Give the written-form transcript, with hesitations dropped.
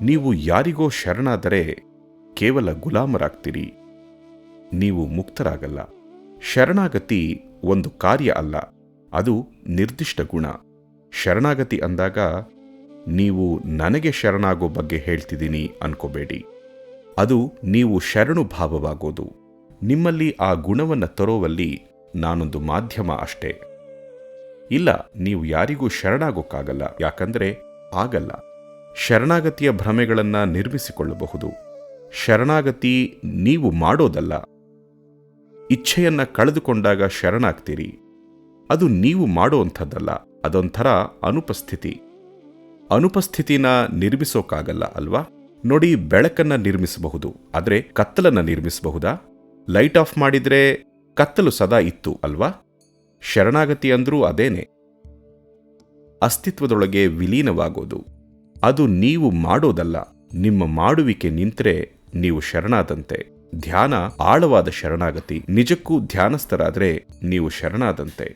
ನೀವು ಯಾರಿಗೋ ಶರಣಾದರೆ ಕೇವಲ ಗುಲಾಮರಾಗ್ತೀರಿ, ನೀವು ಮುಕ್ತರಾಗಲ್ಲ. ಶರಣಾಗತಿ ಒಂದು ಕಾರ್ಯ ಅಲ್ಲ, ಅದು ನಿರ್ದಿಷ್ಟ ಗುಣ. ಶರಣಾಗತಿ ಅಂದಾಗ ನೀವು ನನಗೆ ಶರಣಾಗೋ ಬಗ್ಗೆ ಹೇಳ್ತಿದ್ದೀನಿ ಅನ್ಕೋಬೇಡಿ. ಅದು ನೀವು ಶರಣು ಭಾವವಾಗೋದು. ನಿಮ್ಮಲ್ಲಿ ಆ ಗುಣವನ್ನು ತರೋವಲ್ಲಿ ನಾನೊಂದು ಮಾಧ್ಯಮ ಅಷ್ಟೇ. ಇಲ್ಲ, ನೀವು ಯಾರಿಗೂ ಶರಣಾಗೋಕ್ಕಾಗಲ್ಲ. ಯಾಕಂದ್ರೆ ಆಗಲ್ಲ. ಶರಣಾಗತಿಯ ಭ್ರಮೆಗಳನ್ನು ನಿರ್ಮಿಸಿಕೊಳ್ಳಬಹುದು. ಶರಣಾಗತಿ ನೀವು ಮಾಡೋದಲ್ಲ. ಇಚ್ಛೆಯನ್ನ ಕಳೆದುಕೊಂಡಾಗ ಶರಣಾಗ್ತೀರಿ. ಅದು ನೀವು ಮಾಡೋವಂಥದ್ದಲ್ಲ, ಅದೊಂಥರ ಅನುಪಸ್ಥಿತಿ. ಅನುಪಸ್ಥಿತಿನ ನಿರ್ಮಿಸೋಕ್ಕಾಗಲ್ಲ ಅಲ್ವಾ? ನೋಡಿ, ಬೆಳಕನ್ನ ನಿರ್ಮಿಸಬಹುದು, ಆದರೆ ಕತ್ತಲನ್ನ ನಿರ್ಮಿಸಬಹುದಾ? ಲೈಟ್ ಆಫ್ ಮಾಡಿದ್ರೆ ಕತ್ತಲು ಸದಾ ಇತ್ತು ಅಲ್ವಾ? ಶರಣಾಗತಿ ಅಂದ್ರೂ ಅದೇನೆ, ಅಸ್ತಿತ್ವದೊಳಗೆ ವಿಲೀನವಾಗೋದು. ಅದು ನೀವು ಮಾಡೋದಲ್ಲ. ನಿಮ್ಮ ಮಾಡುವಿಕೆ ನಿಂತರೆ ನೀವು ಶರಣಾದಂತೆ. ಧ್ಯಾನ ಆಳವಾದ ಶರಣಾಗತಿ. ನಿಜಕ್ಕೂ ಧ್ಯಾನಸ್ಥರಾದ್ರೆ ನೀವು ಶರಣಾದಂತೆ.